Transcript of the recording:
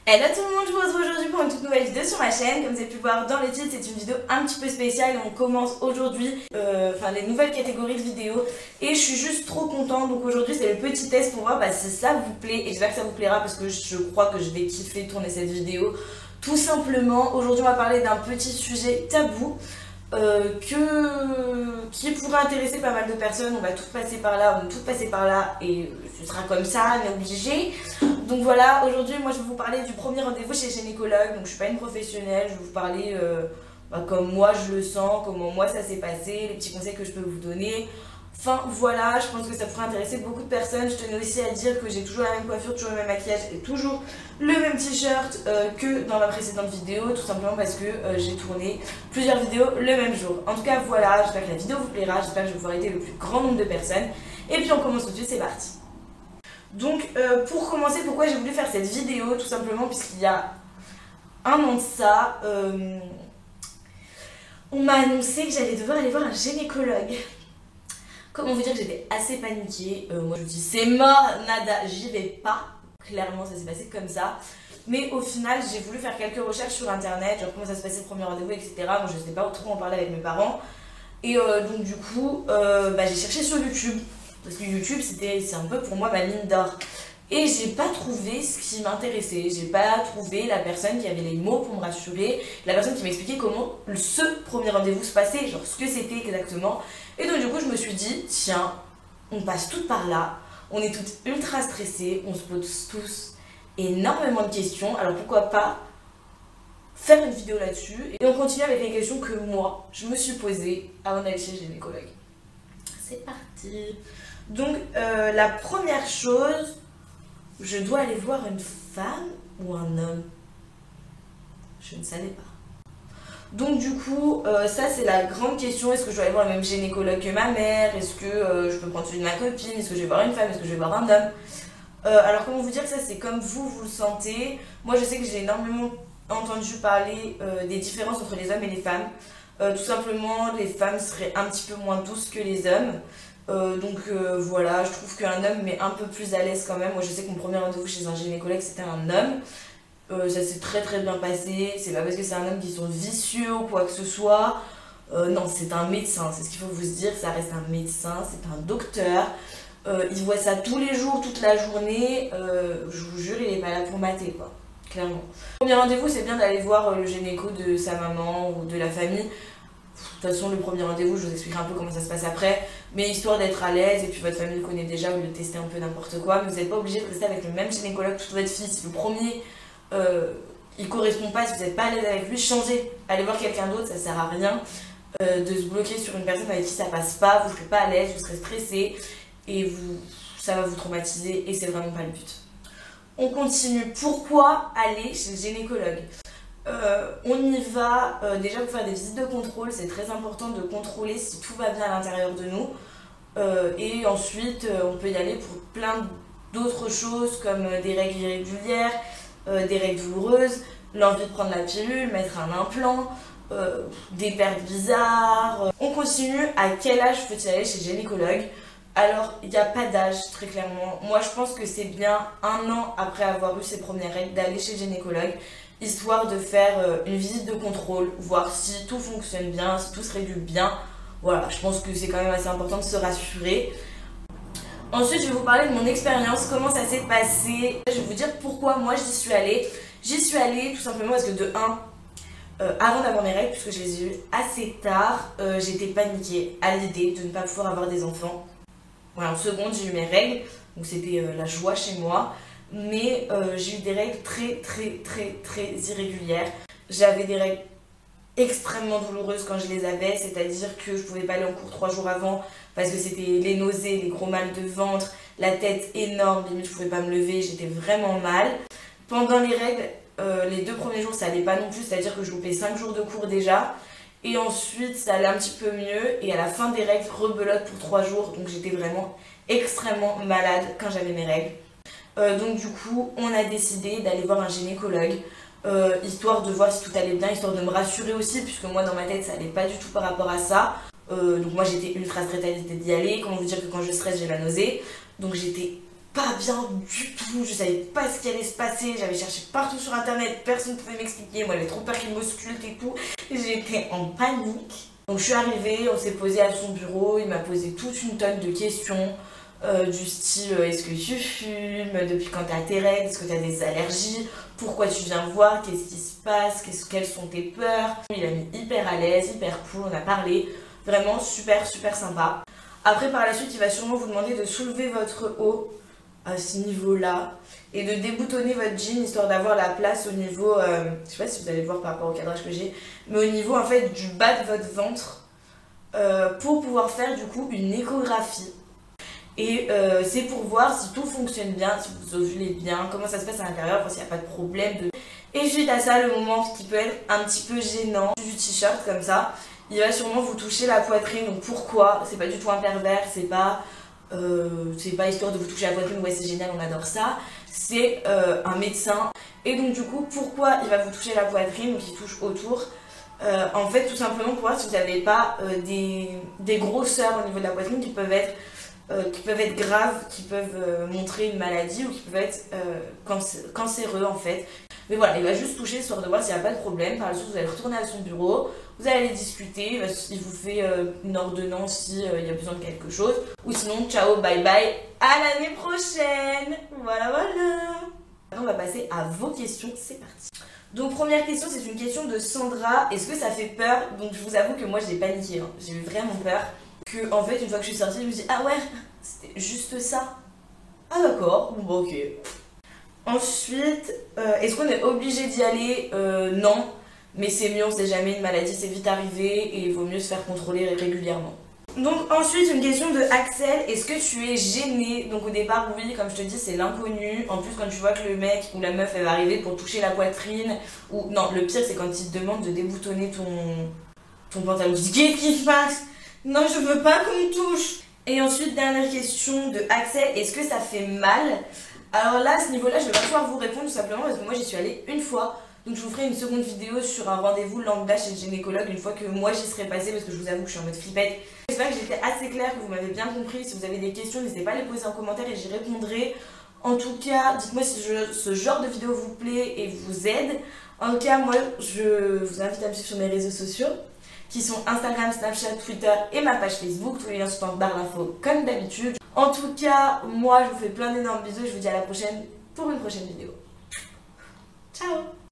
Hello tout le monde, je vous retrouve aujourd'hui pour une toute nouvelle vidéo sur ma chaîne. Comme vous avez pu voir dans le titre, c'est une vidéo un petit peu spéciale. On commence aujourd'hui les nouvelles catégories de vidéos et je suis juste trop contente. Donc aujourd'hui c'est le petit test pour voir si ça vous plaît, et j'espère que ça vous plaira parce que je crois que je vais kiffer tourner cette vidéo. Tout simplement, aujourd'hui on va parler d'un petit sujet tabou qui pourrait intéresser pas mal de personnes. On va toutes passer par là, on est toutes passées par là et ce sera comme ça, on est obligé. Donc voilà, aujourd'hui moi je vais vous parler du premier rendez-vous chez gynécologue. Donc je suis pas une professionnelle, je vais vous parler comme moi je le sens, comment moi ça s'est passé, les petits conseils que je peux vous donner. Enfin voilà, je pense que ça pourrait intéresser beaucoup de personnes. Je tenais aussi à dire que j'ai toujours la même coiffure, toujours le même maquillage et toujours le même t-shirt que dans la précédente vidéo, tout simplement parce que j'ai tourné plusieurs vidéos le même jour. En tout cas voilà, j'espère que la vidéo vous plaira, j'espère que je vais pouvoir aider le plus grand nombre de personnes. Et puis on commence tout de suite, c'est parti. Donc pour commencer, pourquoi j'ai voulu faire cette vidéo? Tout simplement puisqu'il y a un an de ça, on m'a annoncé que j'allais devoir aller voir un gynécologue. Comment vous dire que j'étais assez paniquée. Moi je me dis c'est mort, nada, j'y vais pas. Clairement ça s'est passé comme ça. Mais au final j'ai voulu faire quelques recherches sur internet, genre comment ça se passait le premier rendez-vous, etc. Moi je sais pas trop en parler avec mes parents. Et donc du coup j'ai cherché sur YouTube. Parce que YouTube c'est un peu pour moi ma mine d'or. Et j'ai pas trouvé ce qui m'intéressait. J'ai pas trouvé la personne qui avait les mots pour me rassurer, la personne qui m'expliquait comment ce premier rendez-vous se passait, genre ce que c'était exactement. Et donc du coup je me suis dit, tiens, on passe toutes par là, on est toutes ultra stressées, on se pose tous énormément de questions, alors pourquoi pas faire une vidéo là-dessus. Et on continue avec les questions que moi, je me suis posées avant d'aller chez le gynécologue. C'est parti. Donc la première chose, je dois aller voir une femme ou un homme? Je ne savais pas. Donc du coup, ça c'est la grande question. Est-ce que je dois aller voir le même gynécologue que ma mère? Est-ce que je peux prendre celui de ma copine? Est-ce que je vais voir une femme? Est-ce que je vais voir un homme? Alors comment vous dire que ça c'est comme vous le sentez. Moi je sais que j'ai énormément entendu parler des différences entre les hommes et les femmes. Tout simplement, les femmes seraient un petit peu moins douces que les hommes. Voilà, je trouve qu'un homme m'est un peu plus à l'aise quand même. Moi je sais que mon premier rendez-vous chez un gynécologue c'était un homme. Ça s'est très bien passé. C'est pas parce que c'est un homme qui sont vicieux ou quoi que ce soit. Non, c'est un médecin, c'est ce qu'il faut vous dire. Ça reste un médecin, c'est un docteur. Il voit ça tous les jours, toute la journée. Je vous jure, il est pas là pour mater quoi, clairement. Premier rendez-vous, c'est bien d'aller voir le gynéco de sa maman ou de la famille. De toute façon, le premier rendez-vous, je vous expliquerai un peu comment ça se passe après, mais histoire d'être à l'aise, et puis votre famille le connaît déjà, vous le testez un peu n'importe quoi, mais vous n'êtes pas obligé de rester avec le même gynécologue toute votre vie. Si le premier, il correspond pas, si vous n'êtes pas à l'aise avec lui, changez, allez voir quelqu'un d'autre, ça sert à rien de se bloquer sur une personne avec qui ça passe pas, vous serez pas à l'aise, vous serez stressé, et ça va vous traumatiser, et c'est vraiment pas le but. On continue. Pourquoi aller chez le gynécologue? On y va déjà pour faire des visites de contrôle. C'est très important de contrôler si tout va bien à l'intérieur de nous. Et ensuite, on peut y aller pour plein d'autres choses comme des règles irrégulières, des règles douloureuses, l'envie de prendre la pilule, mettre un implant, des pertes bizarres. On continue. À quel âge faut-il aller chez le gynécologue? Alors, il n'y a pas d'âge, très clairement. Moi, je pense que c'est bien 1 an après avoir eu ses premières règles d'aller chez le gynécologue, histoire de faire une visite de contrôle, voir si tout fonctionne bien, si tout se régule bien. Voilà, je pense que c'est quand même assez important de se rassurer. Ensuite, je vais vous parler de mon expérience, comment ça s'est passé. Je vais vous dire pourquoi moi j'y suis allée. J'y suis allée tout simplement parce que de 1, avant d'avoir mes règles, puisque je les ai eues assez tard, j'étais paniquée à l'idée de ne pas pouvoir avoir des enfants. Voilà, en seconde, j'ai eu mes règles, donc c'était la joie chez moi. Mais j'ai eu des règles très irrégulières. J'avais des règles extrêmement douloureuses quand je les avais, c'est-à-dire que je pouvais pas aller en cours 3 jours avant parce que c'était les nausées, les gros mal de ventre, la tête énorme, limite je pouvais pas me lever, j'étais vraiment mal. Pendant les règles, les 2 premiers jours ça allait pas non plus, c'est-à-dire que je loupais 5 jours de cours déjà. Et ensuite ça allait un petit peu mieux, et à la fin des règles, rebelote pour 3 jours, donc j'étais vraiment extrêmement malade quand j'avais mes règles. Donc du coup, on a décidé d'aller voir un gynécologue, histoire de voir si tout allait bien, histoire de me rassurer aussi, puisque moi dans ma tête ça allait pas du tout par rapport à ça. Donc moi j'étais ultra stressée d'y aller. Comment vous dire que quand je stresse j'ai la nausée, donc j'étais pas bien du tout, je savais pas ce qui allait se passer, j'avais cherché partout sur internet, personne ne pouvait m'expliquer, moi j'avais trop peur qu'il m'ausculte et tout, j'étais en panique. Donc je suis arrivée, on s'est posé à son bureau, il m'a posé toute une tonne de questions, du style est-ce que tu fumes, depuis quand t'as tes règles, est-ce que t'as des allergies, pourquoi tu viens voir, qu'est-ce qui se passe, quelles sont tes peurs. Il a mis hyper à l'aise, hyper cool, on a parlé, vraiment super sympa. Après par la suite il va sûrement vous demander de soulever votre haut à ce niveau-là et de déboutonner votre jean histoire d'avoir la place au niveau, je sais pas si vous allez le voir par rapport au cadrage que j'ai, mais au niveau en fait du bas de votre ventre pour pouvoir faire du coup une échographie. Et c'est pour voir si tout fonctionne bien, si vous ovulez bien, comment ça se passe à l'intérieur, s'il n'y a pas de problème. Et suite à ça, le moment qui peut être un petit peu gênant du t-shirt comme ça, il va sûrement vous toucher la poitrine. Donc pourquoi? C'est pas du tout un pervers, c'est pas histoire de vous toucher la poitrine, ouais c'est génial, on adore ça. C'est un médecin. Et donc du coup, pourquoi il va vous toucher la poitrine, donc il touche autour? En fait, tout simplement pour voir si vous n'avez pas des grosseurs au niveau de la poitrine qui peuvent être graves, qui peuvent montrer une maladie ou qui peuvent être cancéreux en fait. Mais voilà, il va juste toucher histoire de voir s'il n'y a pas de problème. Par la suite, vous allez retourner à son bureau, vous allez discuter, il vous fait une ordonnance s'il y a besoin de quelque chose. Ou sinon, ciao, bye bye, à l'année prochaine. Voilà. Maintenant, on va passer à vos questions, c'est parti. Donc première question, c'est une question de Sandra. Est-ce que ça fait peur? Donc je vous avoue que moi j'ai paniqué, hein. J'ai eu vraiment peur. Que en fait une fois que je suis sortie je me dis ah ouais c'était juste ça, ah d'accord bon ok. Ensuite est-ce qu'on est obligé d'y aller? Non, mais c'est mieux, on sait jamais, une maladie c'est vite arrivé et il vaut mieux se faire contrôler régulièrement. Donc ensuite une question de Axel, est-ce que tu es gênée? Donc au départ oui, comme je te dis c'est l'inconnu, en plus quand tu vois que le mec ou la meuf elle va arriver pour toucher la poitrine, ou non le pire c'est quand il te demande de déboutonner ton pantalon, tu dis qu'est-ce qui se passe? Non, je veux pas qu'on me touche. Et ensuite, dernière question de Axel, est-ce que ça fait mal? Alors là, à ce niveau-là, je vais pas pouvoir vous répondre tout simplement parce que moi j'y suis allée une fois. Donc je vous ferai une seconde vidéo sur un rendez-vous lambda chez le gynécologue une fois que moi j'y serai passée parce que je vous avoue que je suis en mode flippette. J'espère que j'étais assez claire, que vous m'avez bien compris. Si vous avez des questions, n'hésitez pas à les poser en commentaire et j'y répondrai. En tout cas, dites-moi si ce genre de vidéo vous plaît et vous aide. En tout cas, moi je vous invite à me suivre sur mes réseaux sociaux, qui sont Instagram, Snapchat, Twitter et ma page Facebook. Tous les liens sont en barre d'infos comme d'habitude. En tout cas, moi je vous fais plein d'énormes bisous et je vous dis à la prochaine pour une prochaine vidéo. Ciao!